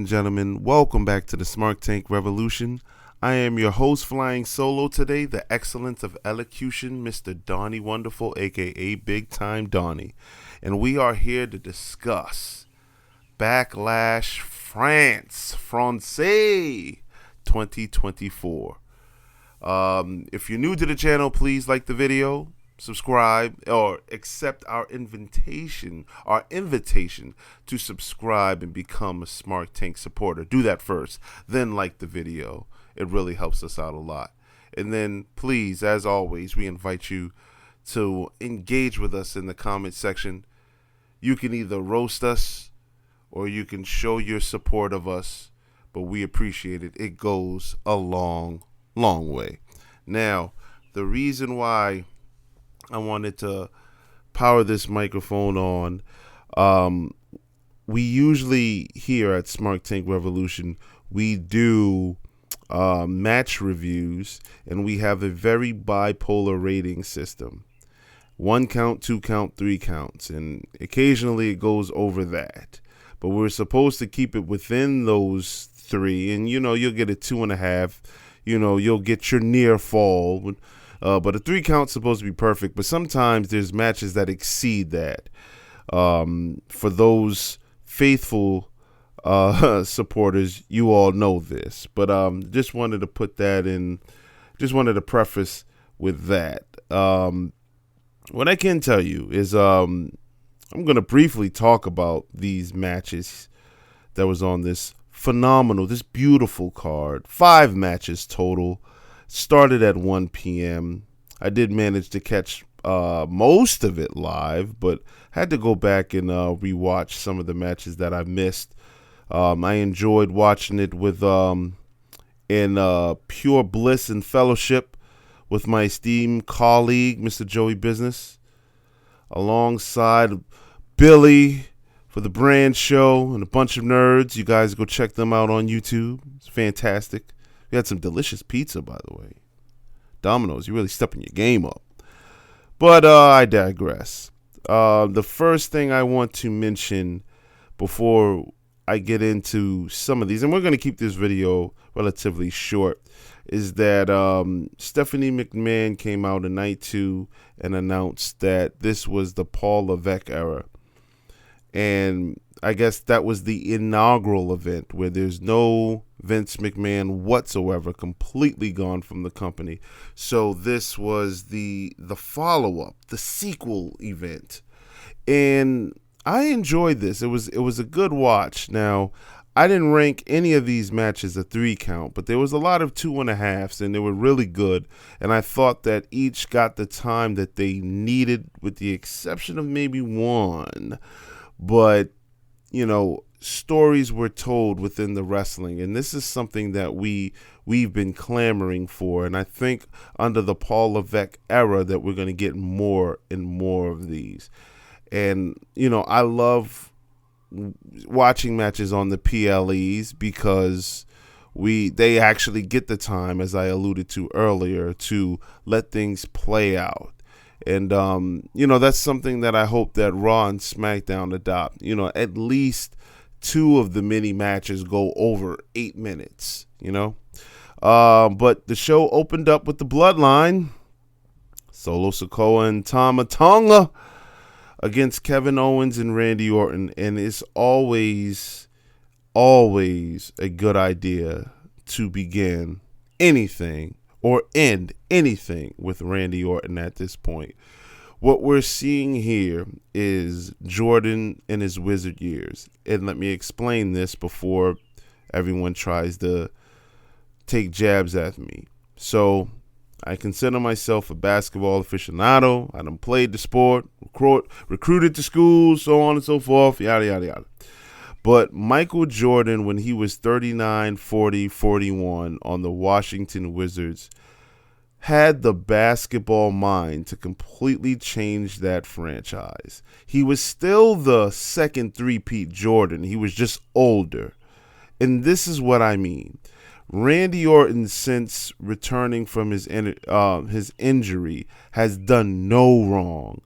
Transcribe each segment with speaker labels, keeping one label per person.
Speaker 1: and gentlemen, welcome back to the Smart Tank Revolution. I am your host flying solo today, the excellence of elocution, Mr. Donnie Wonderful, aka Big Time Donnie. And we are here to discuss Backlash France 2024. If you're new to the channel, please like the video, subscribe, or accept our invitation to subscribe and become a Smart Tank supporter. Do that first, then like the video. It really helps us out a lot. And then please, as always, we invite you to engage with us in the comment section. You can either roast us or you can show your support of us, but we appreciate it. It goes a long way. Now, the reason why I wanted to power this microphone on, we usually here at Smart Tank Revolution, we do match reviews, and we have a very bipolar rating system. 1 count, 2 count, 3 counts, and occasionally it goes over that. But we're supposed to keep it within those 3, and you'll get a 2.5. You'll get your near fall. But a 3 count's supposed to be perfect. But sometimes there's matches that exceed that. For those faithful supporters, you all know this. But just wanted to put that in. Just wanted to preface with that. What I can tell you is I'm going to briefly talk about these matches that was on this phenomenal, this beautiful card. 5 matches total. Started at 1 p.m. I did manage to catch most of it live, but had to go back and rewatch some of the matches that I missed. I enjoyed watching it with in pure bliss and fellowship with my esteemed colleague, Mr. Joey Business, alongside Billy for the brand show and a bunch of nerds. You guys go check them out on YouTube. It's fantastic. We had some delicious pizza, by the way. Domino's, you're really stepping your game up. But I digress. The first thing I want to mention before I get into some of these, and we're going to keep this video relatively short, is that Stephanie McMahon came out in night 2 and announced that this was the Paul Levesque era. And I guess that was the inaugural event where there's no Vince McMahon whatsoever, completely gone from the company. So this was the follow-up, the sequel event. And I enjoyed this. It was a good watch. Now, I didn't rank any of these matches a 3 count, but there was a lot of 2.5s, and they were really good. And I thought that each got the time that they needed, with the exception of maybe one. But, stories were told within the wrestling, and this is something that we've been clamoring for. And I think under the Paul Levesque era that we're going to get more and more of these. And, I love watching matches on the PLEs because they actually get the time, as I alluded to earlier, to let things play out. And, that's something that I hope that Raw and SmackDown adopt. At least 2 of the mini matches go over 8 minutes, But the show opened up with the Bloodline, Solo Sikoa and Tama Tonga, against Kevin Owens and Randy Orton. And it's always a good idea to begin anything or end anything with Randy Orton at this point. What we're seeing here is Jordan in his wizard years. And let me explain this before everyone tries to take jabs at me. So I consider myself a basketball aficionado. I done played the sport, recruited to schools, so on and so forth, yada, yada, yada. But Michael Jordan, when he was 39, 40, 41 on the Washington Wizards, had the basketball mind to completely change that franchise. He was still the second three-peat Jordan. He was just older. And this is what I mean. Randy Orton, since returning from his injury, has done no wrong.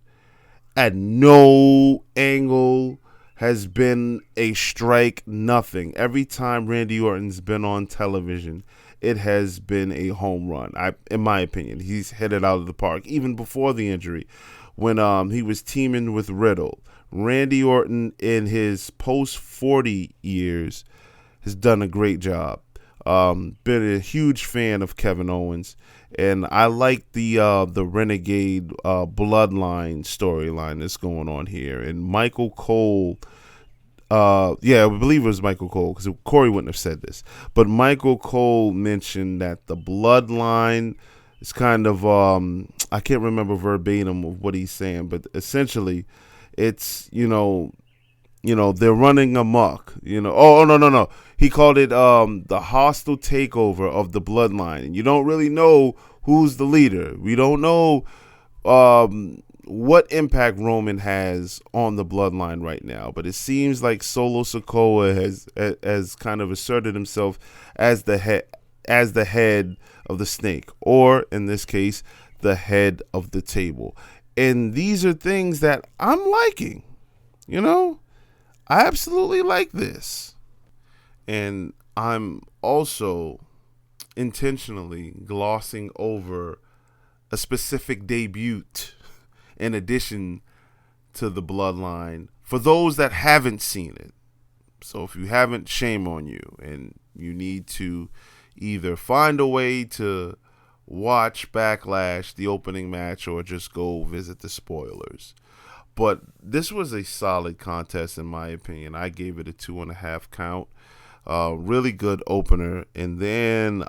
Speaker 1: At no angle has been a strike nothing. Every time Randy Orton's been on television, it has been a home run. In my opinion, he's hit it out of the park. Even before the injury, when he was teaming with Riddle, Randy Orton in his post 40 years has done a great job. Been a huge fan of Kevin Owens, and I like the Renegade bloodline storyline that's going on here. And Michael Cole, I believe it was Michael Cole, because Corey wouldn't have said this, but Michael Cole mentioned that the bloodline is kind of I can't remember verbatim of what he's saying, but essentially it's they're running amok. No. He called it the hostile takeover of the bloodline. And you don't really know who's the leader. We don't know what impact Roman has on the bloodline right now. But it seems like Solo Sikoa has kind of asserted himself as the head of the snake, or in this case, the head of the table. And these are things that I'm liking. I absolutely like this. And I'm also intentionally glossing over a specific debut in addition to the bloodline for those that haven't seen it. So if you haven't, shame on you. And you need to either find a way to watch Backlash, the opening match, or just go visit the spoilers. But this was a solid contest, in my opinion. I gave it a 2.5 count. Really good opener. And then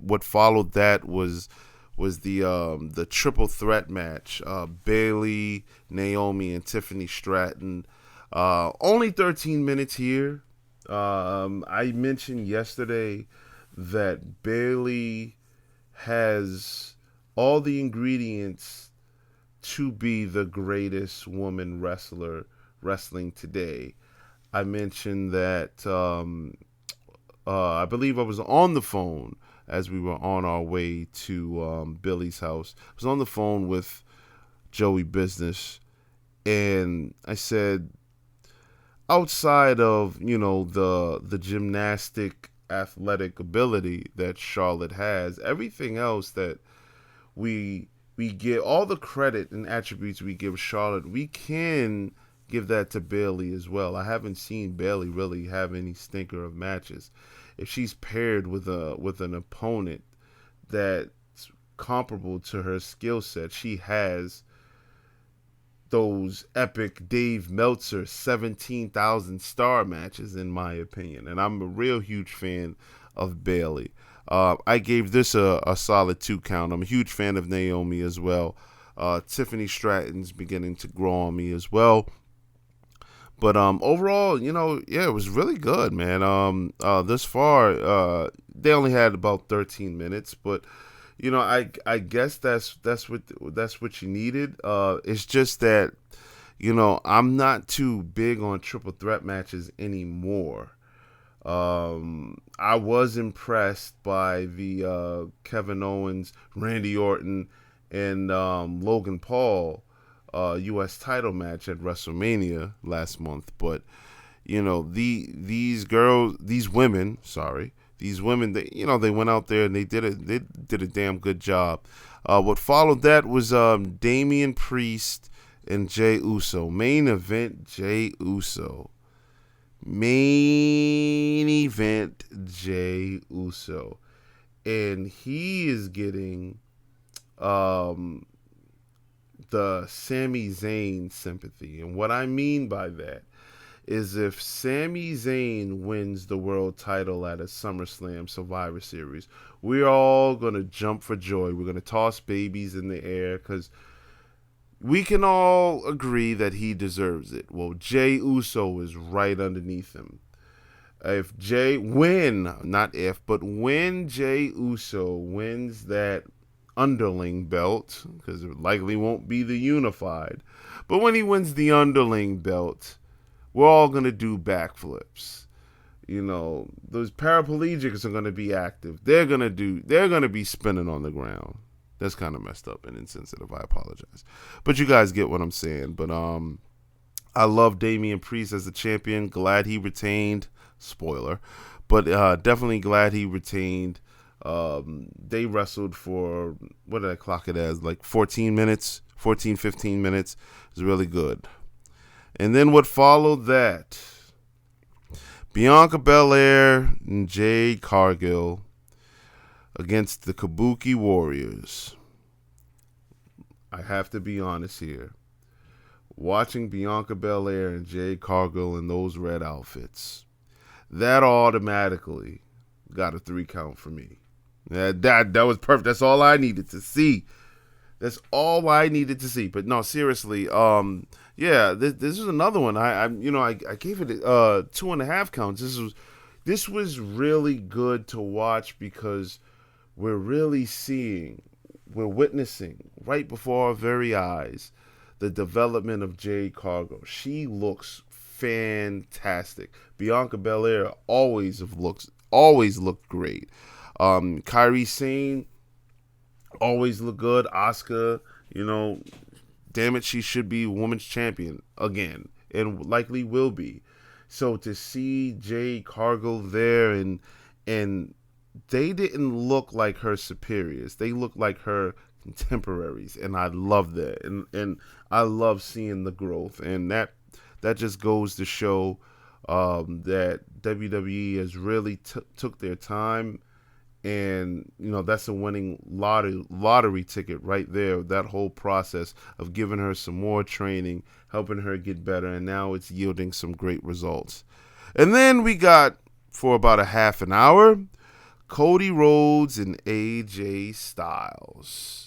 Speaker 1: what followed that was the triple threat match. Bayley, Naomi, and Tiffany Stratton. Only 13 minutes here. I mentioned yesterday that Bayley has all the ingredients to be the greatest woman wrestler wrestling today. I mentioned that I believe I was on the phone as we were on our way to Billy's house. I was on the phone with Joey Business, and I said, outside of the gymnastic athletic ability that Charlotte has, everything else that we give, all the credit and attributes we give Charlotte, we can give that to Bayley as well. I haven't seen Bayley really have any stinker of matches. If she's paired with an opponent that's comparable to her skill set, she has those epic Dave Meltzer 17,000 star matches, in my opinion. And I'm a real huge fan of Bayley. I gave this a solid 2 count. I'm a huge fan of Naomi as well. Tiffany Stratton's beginning to grow on me as well. But overall, it was really good, man. This far, they only had about 13 minutes, but I guess that's what you needed. It's just that I'm not too big on triple threat matches anymore. I was impressed by the Kevin Owens, Randy Orton, and Logan Paul U.S. title match at WrestleMania last month. But these women, they went out there and they did a damn good job. What followed that was Damian Priest and Jey Uso. Main event Jey Uso. And he is getting the Sami Zayn sympathy. And what I mean by that is, if Sami Zayn wins the world title at a SummerSlam Survivor Series, we're all going to jump for joy. We're going to toss babies in the air because we can all agree that he deserves it. Well, Jey Uso is right underneath him. When Jey Uso wins that underling belt, because it likely won't be the unified, but when he wins the underling belt, we're all going to do backflips. Those paraplegics are going to be active. They're going to be spinning on the ground. That's kind of messed up and insensitive. I apologize. But you guys get what I'm saying. But I love Damian Priest as the champion. Glad he retained. Spoiler. But definitely glad he retained. They wrestled for, what did I clock it as? Like 14 minutes, 14, 15 minutes. It was really good. And then what followed that? Bianca Belair and Jade Cargill against the Kabuki Warriors. I have to be honest here. Watching Bianca Belair and Jade Cargill in those red outfits, that automatically got a 3 count for me. That was perfect. That's all I needed to see. That's all I needed to see. But no, seriously, yeah, this is another one. I gave it 2.5 counts. This was really good to watch because we're witnessing right before our very eyes the development of Jade Cargill. She looks fantastic. Bianca Belair always looked great. Kairi Sane always looked good. Asuka, damn it, she should be women's champion again, and likely will be. So to see Jade Cargill there, and they didn't look like her superiors. They looked like her contemporaries, and I love that. And I love seeing the growth, and that just goes to show that WWE has really took their time, and that's a winning lottery ticket right there. That whole process of giving her some more training, helping her get better, and now it's yielding some great results. And then we got, for about a half an hour, Cody Rhodes and AJ Styles.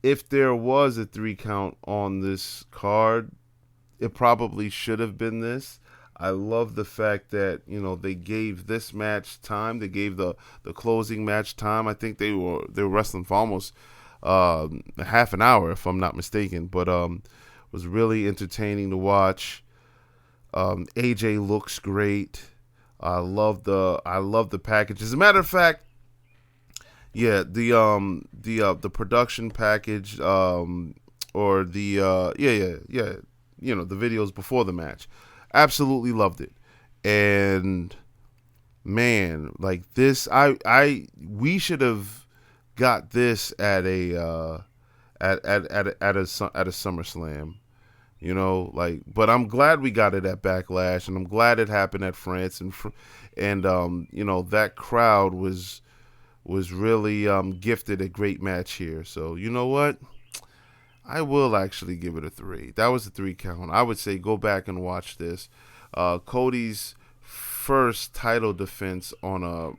Speaker 1: If there was a 3 count on this card, it probably should have been this. I love the fact that, they gave this match time. They gave the closing match time. I think they were wrestling for almost a half an hour, if I'm not mistaken. But was really entertaining to watch. AJ looks great. I love the package. As a matter of fact, yeah, the production package, or the the videos before the match, absolutely loved it. And man, like this, we should have got this at a SummerSlam. But I'm glad we got it at Backlash, and I'm glad it happened at France, and that crowd was really gifted a great match here. So you know what? I will actually give it a 3. That was a 3 count. I would say go back and watch this. Cody's first title defense on a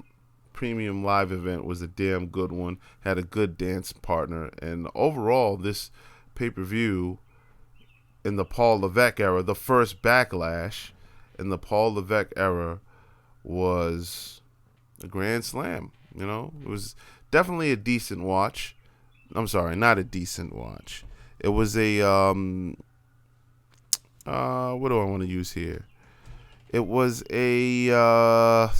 Speaker 1: premium live event was a damn good one. Had a good dance partner, and overall, this pay-per-view in the Paul Levesque era, the first Backlash in the Paul Levesque era, was a grand slam. It was definitely a decent watch. I'm sorry, not a decent watch. It was a what do I want to use here? It was a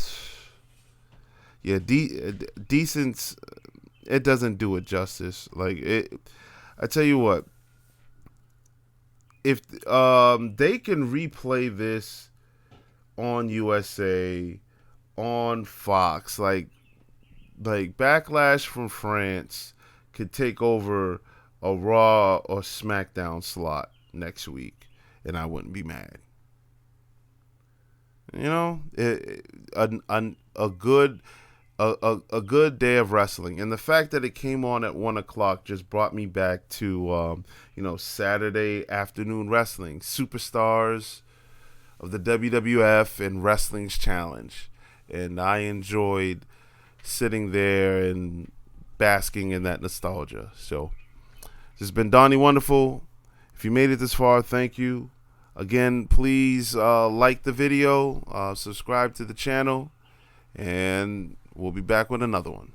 Speaker 1: decent. It doesn't do it justice. I tell you what. If they can replay this on USA, on Fox, like Backlash from France could take over a Raw or SmackDown slot next week, and I wouldn't be mad. A good day of wrestling, and the fact that it came on at 1:00 just brought me back to Saturday afternoon wrestling, superstars of the WWF and Wrestling's Challenge, and I enjoyed sitting there and basking in that nostalgia. So this has been Donnie Wonderful. If you made it this far, thank you. Again, please like the video, subscribe to the channel, and we'll be back with another one.